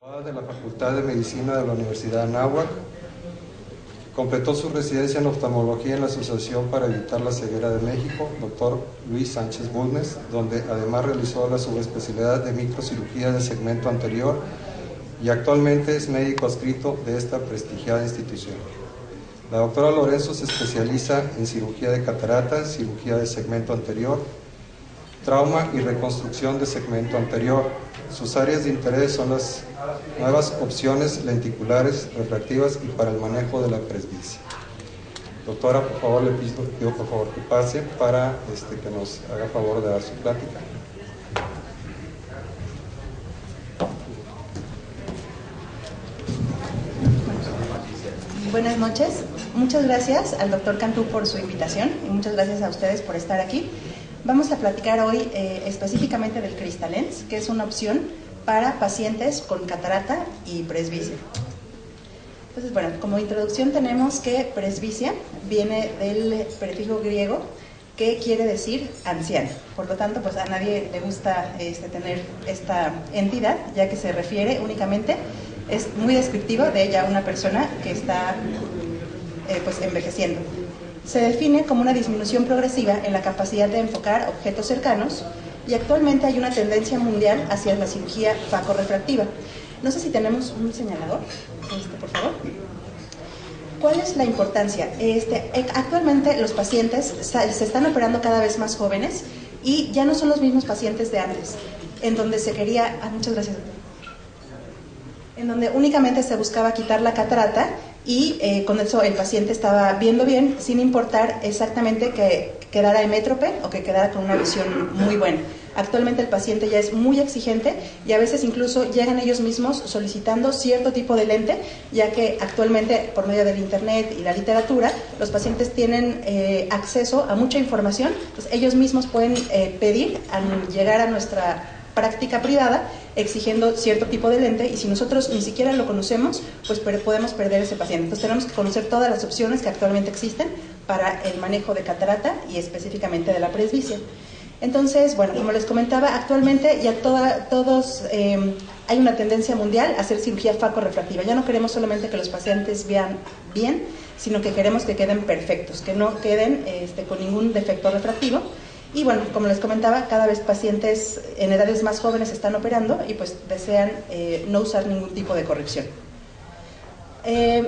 De la Facultad de Medicina de la Universidad de Anáhuac. Completó su residencia en oftalmología en la Asociación para Evitar la Ceguera de México, Dr. Luis Sánchez Bulnes, donde además realizó la subespecialidad de microcirugía de segmento anterior y actualmente es médico adscrito de esta prestigiada institución. La doctora Lorenzo se especializa en cirugía de catarata, cirugía de segmento anterior, trauma y reconstrucción de segmento anterior. Sus áreas de interés son las nuevas opciones lenticulares, refractivas y para el manejo de la presbicia. Doctora, por favor, le pido por favor que pase para que nos haga favor de dar su plática. Buenas noches, muchas gracias al doctor Cantú por su invitación y muchas gracias a ustedes por estar aquí. Vamos a platicar hoy específicamente del Cristalens, que es una opción para pacientes con catarata y presbicia. Entonces, bueno, como introducción tenemos que presbicia viene del prefijo griego que quiere decir anciano. Por lo tanto, pues a nadie le gusta tener esta entidad, ya que se refiere únicamente, es muy descriptivo de ella una persona que está pues envejeciendo. Se define como una disminución progresiva en la capacidad de enfocar objetos cercanos y actualmente hay una tendencia mundial hacia la cirugía facorrefractiva. No sé si tenemos un señalador, por favor. ¿Cuál es la importancia? Actualmente los pacientes se están operando cada vez más jóvenes y ya no son los mismos pacientes de antes, en donde se quería... muchas gracias. En donde únicamente se buscaba quitar la catarata y con eso el paciente estaba viendo bien, sin importar exactamente que quedara hemétrope o que quedara con una visión muy buena. Actualmente el paciente ya es muy exigente y a veces incluso llegan ellos mismos solicitando cierto tipo de lente, ya que actualmente por medio del internet y la literatura los pacientes tienen acceso a mucha información, pues ellos mismos pueden pedir llegar a nuestra práctica privada exigiendo cierto tipo de lente y si nosotros ni siquiera lo conocemos, pues podemos perder ese paciente. Entonces tenemos que conocer todas las opciones que actualmente existen para el manejo de catarata y específicamente de la presbicia. Entonces, bueno, como les comentaba, actualmente ya hay una tendencia mundial a hacer cirugía facorrefractiva. Ya no queremos solamente que los pacientes vean bien, sino que queremos que queden perfectos, que no queden con ningún defecto refractivo. Y bueno, como les comentaba, cada vez pacientes en edades más jóvenes están operando y pues desean no usar ningún tipo de corrección.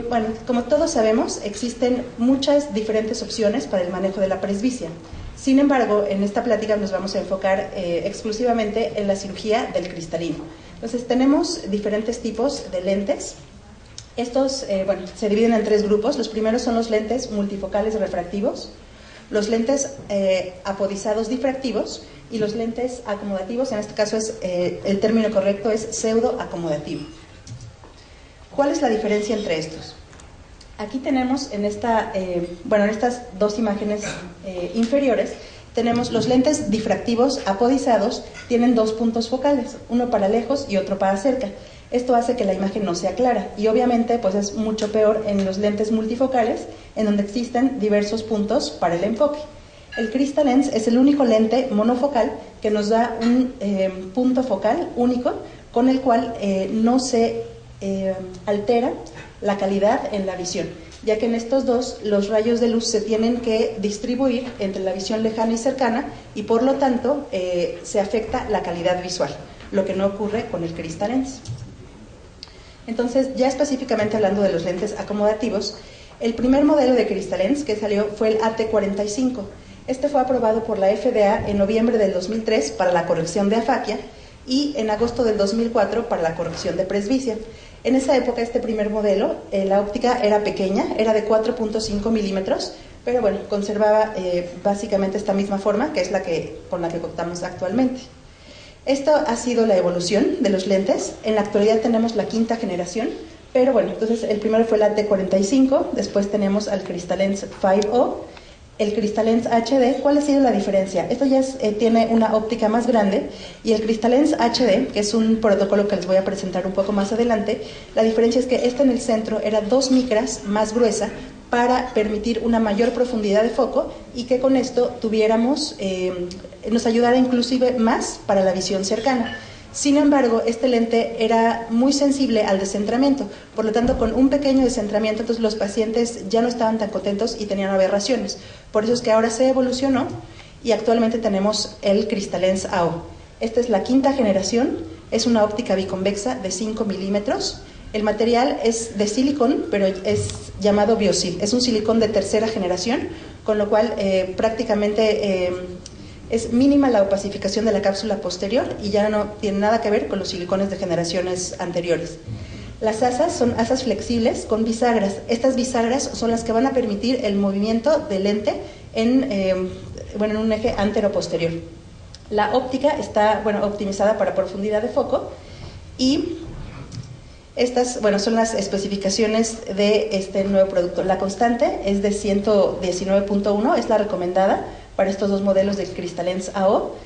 Bueno, como todos sabemos, existen muchas diferentes opciones para el manejo de la presbicia. Sin embargo, en esta plática nos vamos a enfocar exclusivamente en la cirugía del cristalino. Entonces, tenemos diferentes tipos de lentes. Estos, bueno, se dividen en tres grupos. Los primeros son los lentes multifocales refractivos, los lentes apodizados difractivos y los lentes acomodativos. En este caso el término correcto es pseudoacomodativo. ¿Cuál es la diferencia entre estos? Aquí tenemos en estas dos imágenes inferiores, tenemos los lentes difractivos apodizados, tienen dos puntos focales, uno para lejos y otro para cerca. Esto hace que la imagen no sea clara y obviamente pues es mucho peor en los lentes multifocales, en donde existen diversos puntos para el enfoque. El Cristalens es el único lente monofocal que nos da un punto focal único con el cual no se altera la calidad en la visión, ya que en estos dos los rayos de luz se tienen que distribuir entre la visión lejana y cercana y por lo tanto se afecta la calidad visual, lo que no ocurre con el Cristalens. Entonces, ya específicamente hablando de los lentes acomodativos, el primer modelo de Cristalens que salió fue el AT45. Este fue aprobado por la FDA en noviembre del 2003 para la corrección de afaquia y en agosto del 2004 para la corrección de presbicia. En esa época, este primer modelo, la óptica era pequeña, era de 4.5 milímetros, pero bueno, conservaba básicamente esta misma forma, que es con la que contamos actualmente. Esto ha sido la evolución de los lentes. En la actualidad tenemos la quinta generación, pero bueno, entonces el primero fue el AT45, después tenemos al Cristalens 5O, el Cristalens HD. ¿Cuál ha sido la diferencia? Esto ya tiene una óptica más grande y el Cristalens HD, que es un protocolo que les voy a presentar un poco más adelante, la diferencia es que esta en el centro era 2 micras más gruesa para permitir una mayor profundidad de foco y que con esto nos ayudara inclusive más para la visión cercana. Sin embargo, este lente era muy sensible al descentramiento, por lo tanto, con un pequeño descentramiento, entonces los pacientes ya no estaban tan contentos y tenían aberraciones. Por eso es que ahora se evolucionó y actualmente tenemos el Cristalens AO. Esta es la quinta generación, es una óptica biconvexa de 5 milímetros. El material es de silicón, pero es llamado Biosil. Es un silicón de tercera generación, con lo cual prácticamente es mínima la opacificación de la cápsula posterior y ya no tiene nada que ver con los silicones de generaciones anteriores. Las asas son asas flexibles con bisagras. Estas bisagras son las que van a permitir el movimiento del lente en un eje antero-posterior. La óptica está optimizada para profundidad de foco y estas son las especificaciones de este nuevo producto. La constante es de 119.1, es la recomendada para estos dos modelos del Cristalens AO,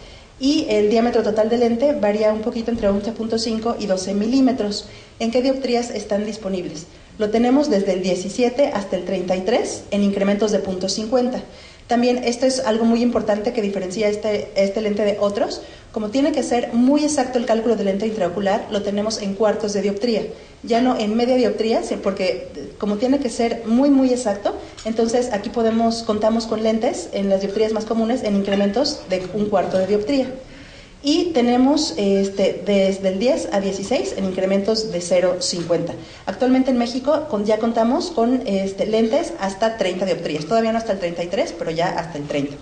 y el diámetro total del lente varía un poquito entre 11.5 y 12 milímetros. ¿En qué dioptrías están disponibles? Lo tenemos desde el 17 hasta el 33 en incrementos de 0.50. También esto es algo muy importante que diferencia este lente de otros. Como tiene que ser muy exacto el cálculo del lente intraocular, lo tenemos en cuartos de dioptría, ya no en media dioptría, porque como tiene que ser muy muy exacto, entonces aquí contamos con lentes en las dioptrías más comunes en incrementos de un cuarto de dioptría. Y tenemos desde el 10 a 16 en incrementos de 0.50. Actualmente en México ya contamos con lentes hasta 30 dioptrías, todavía no hasta el 33, pero ya hasta el 30.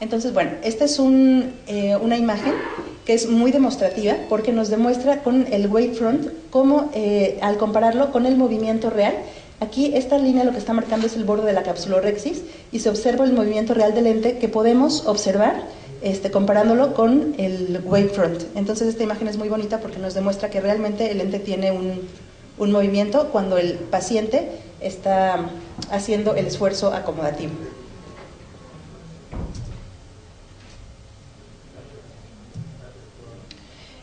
Entonces, esta es una imagen que es muy demostrativa porque nos demuestra con el wavefront cómo, al compararlo con el movimiento real, aquí esta línea lo que está marcando es el borde de la capsulorhexis y se observa el movimiento real del lente que podemos observar comparándolo con el wavefront. Entonces esta imagen es muy bonita porque nos demuestra que realmente el lente tiene un movimiento cuando el paciente está haciendo el esfuerzo acomodativo.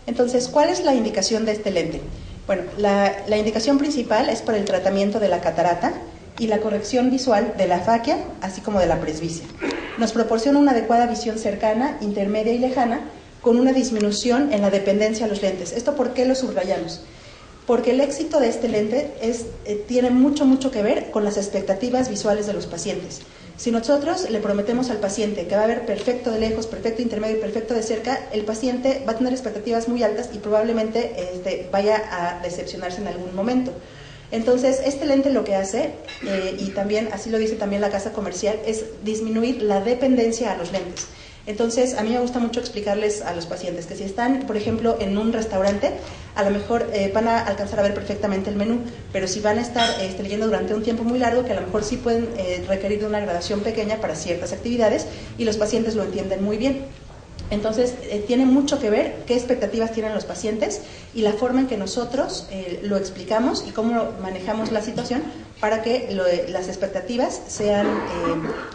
Entonces, ¿cuál es la indicación de este lente? Bueno, la indicación principal es para el tratamiento de la catarata y la corrección visual de la afaquia, así como de la presbicia. Nos proporciona una adecuada visión cercana, intermedia y lejana, con una disminución en la dependencia a los lentes. ¿Esto por qué lo subrayamos? Porque el éxito de este lente tiene mucho que ver con las expectativas visuales de los pacientes. Si nosotros le prometemos al paciente que va a ver perfecto de lejos, perfecto intermedio y perfecto de cerca, el paciente va a tener expectativas muy altas y probablemente vaya a decepcionarse en algún momento. Entonces, este lente lo que hace, y también así lo dice también la casa comercial, es disminuir la dependencia a los lentes. Entonces, a mí me gusta mucho explicarles a los pacientes que si están, por ejemplo, en un restaurante, a lo mejor van a alcanzar a ver perfectamente el menú, pero si van a estar leyendo durante un tiempo muy largo, que a lo mejor sí pueden requerir de una gradación pequeña para ciertas actividades, y los pacientes lo entienden muy bien. Entonces, tiene mucho que ver qué expectativas tienen los pacientes y la forma en que nosotros lo explicamos y cómo manejamos la situación para que las expectativas sean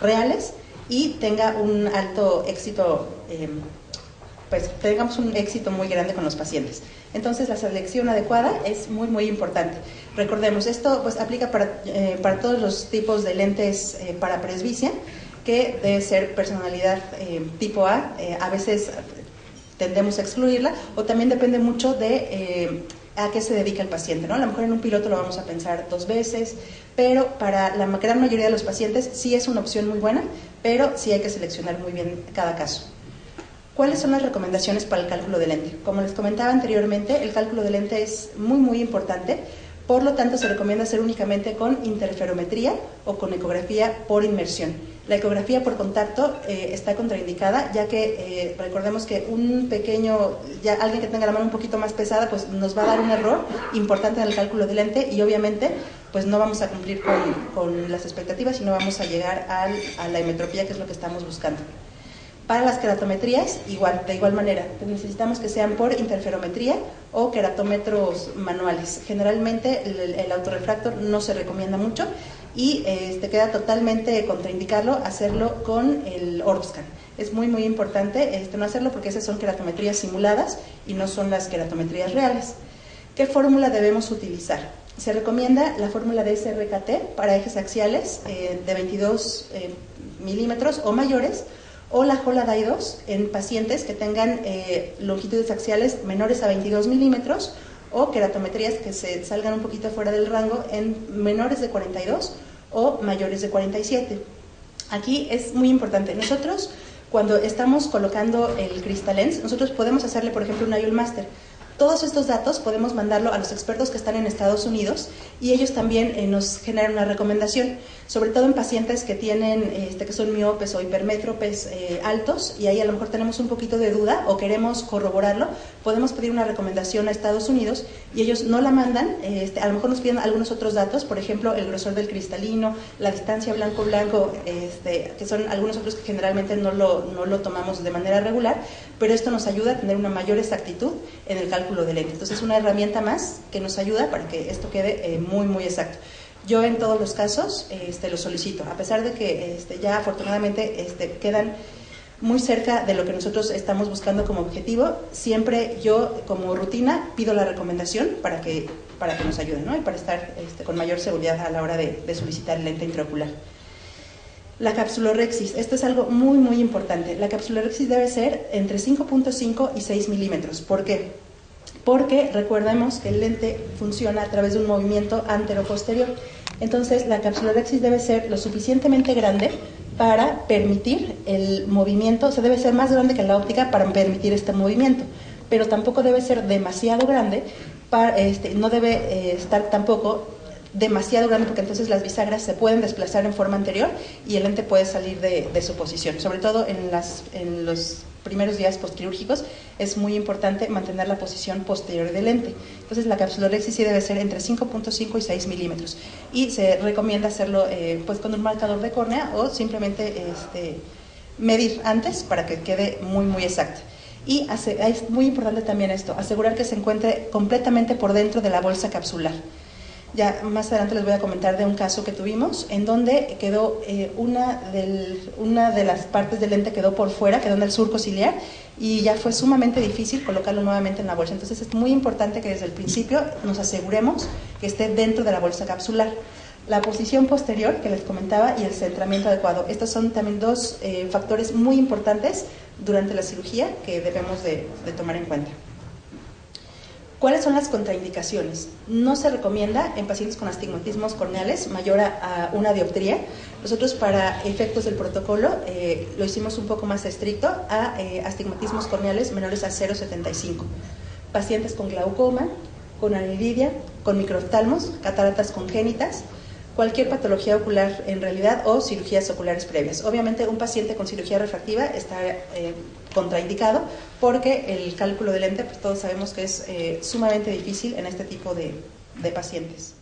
reales y tenga un alto éxito, tengamos un éxito muy grande con los pacientes. Entonces, la selección adecuada es muy importante. Recordemos, esto aplica para todos los tipos de lentes para presbicia, que debe ser personalidad tipo A. A veces tendemos a excluirla, o también depende mucho de a qué se dedica el paciente, ¿no? A lo mejor en un piloto lo vamos a pensar 2 veces, pero para la gran mayoría de los pacientes sí es una opción muy buena, pero sí hay que seleccionar muy bien cada caso. ¿Cuáles son las recomendaciones para el cálculo de lente? Como les comentaba anteriormente, el cálculo de lente es muy importante. Por lo tanto, se recomienda hacer únicamente con interferometría o con ecografía por inmersión. La ecografía por contacto está contraindicada, ya que recordemos que alguien que tenga la mano un poquito más pesada, pues nos va a dar un error importante en el cálculo de lente y obviamente pues no vamos a cumplir con las expectativas y no vamos a llegar a la himetropía, que es lo que estamos buscando. Para las queratometrías, de igual manera, necesitamos que sean por interferometría o queratómetros manuales. Generalmente el autorrefractor no se recomienda mucho y queda totalmente contraindicado hacerlo con el Orbscan. Es muy importante no hacerlo porque esas son queratometrías simuladas y no son las queratometrías reales. ¿Qué fórmula debemos utilizar? Se recomienda la fórmula de SRKT para ejes axiales de 22 milímetros o mayores, o la Holaday 2 en pacientes que tengan longitudes axiales menores a 22 milímetros o queratometrías que se salgan un poquito fuera del rango en menores de 42 o mayores de 47. Aquí es muy importante. Nosotros, cuando estamos colocando el Cristalens, nosotros podemos hacerle, por ejemplo, un IOL Master. Todos estos datos podemos mandarlo a los expertos que están en Estados Unidos y ellos también nos generan una recomendación, sobre todo en pacientes que tienen, que son miopes o hipermétropes altos, y ahí a lo mejor tenemos un poquito de duda o queremos corroborarlo. Podemos pedir una recomendación a Estados Unidos y ellos no la mandan, a lo mejor nos piden algunos otros datos, por ejemplo, el grosor del cristalino, la distancia blanco-blanco, que son algunos otros que generalmente no lo tomamos de manera regular, pero esto nos ayuda a tener una mayor exactitud en el cálculo de lente. Entonces es una herramienta más que nos ayuda para que esto quede muy, muy exacto. Yo en todos los casos lo solicito, a pesar de que ya afortunadamente quedan muy cerca de lo que nosotros estamos buscando como objetivo. Siempre yo como rutina pido la recomendación para que nos ayuden, ¿no? Y para estar con mayor seguridad a la hora de solicitar el lente intraocular. La capsulorhexis, esto es algo muy, muy importante. La capsulorhexis debe ser entre 5.5 y 6 milímetros. ¿Por qué? Porque recordemos que el lente funciona a través de un movimiento antero-posterior. Entonces, la capsulorhexis debe ser lo suficientemente grande para permitir el movimiento, o sea, debe ser más grande que la óptica para permitir este movimiento, pero tampoco debe ser demasiado grande, no debe estar tampoco demasiado grande, porque entonces las bisagras se pueden desplazar en forma anterior y el lente puede salir de su posición. Sobre todo en los primeros días postquirúrgicos es muy importante mantener la posición posterior del lente. Entonces la capsulorhexis sí debe ser entre 5.5 y 6 milímetros y se recomienda hacerlo pues con un marcador de córnea o simplemente medir antes para que quede muy, muy exacto. Y es muy importante también esto, asegurar que se encuentre completamente por dentro de la bolsa capsular. Ya más adelante les voy a comentar de un caso que tuvimos en donde quedó una de las partes del lente quedó por fuera, quedó en el surco ciliar y ya fue sumamente difícil colocarlo nuevamente en la bolsa. Entonces es muy importante que desde el principio nos aseguremos que esté dentro de la bolsa capsular. La posición posterior que les comentaba y el centramiento adecuado. Estos son también dos factores muy importantes durante la cirugía que debemos de tomar en cuenta. ¿Cuáles son las contraindicaciones? No se recomienda en pacientes con astigmatismos corneales mayor a 1 dioptría. Nosotros para efectos del protocolo lo hicimos un poco más estricto a astigmatismos corneales menores a 0,75. Pacientes con glaucoma, con aniridia, con microoftalmos, cataratas congénitas, cualquier patología ocular en realidad o cirugías oculares previas. Obviamente un paciente con cirugía refractiva está contraindicado porque el cálculo de lente, pues todos sabemos que es sumamente difícil en este tipo de pacientes.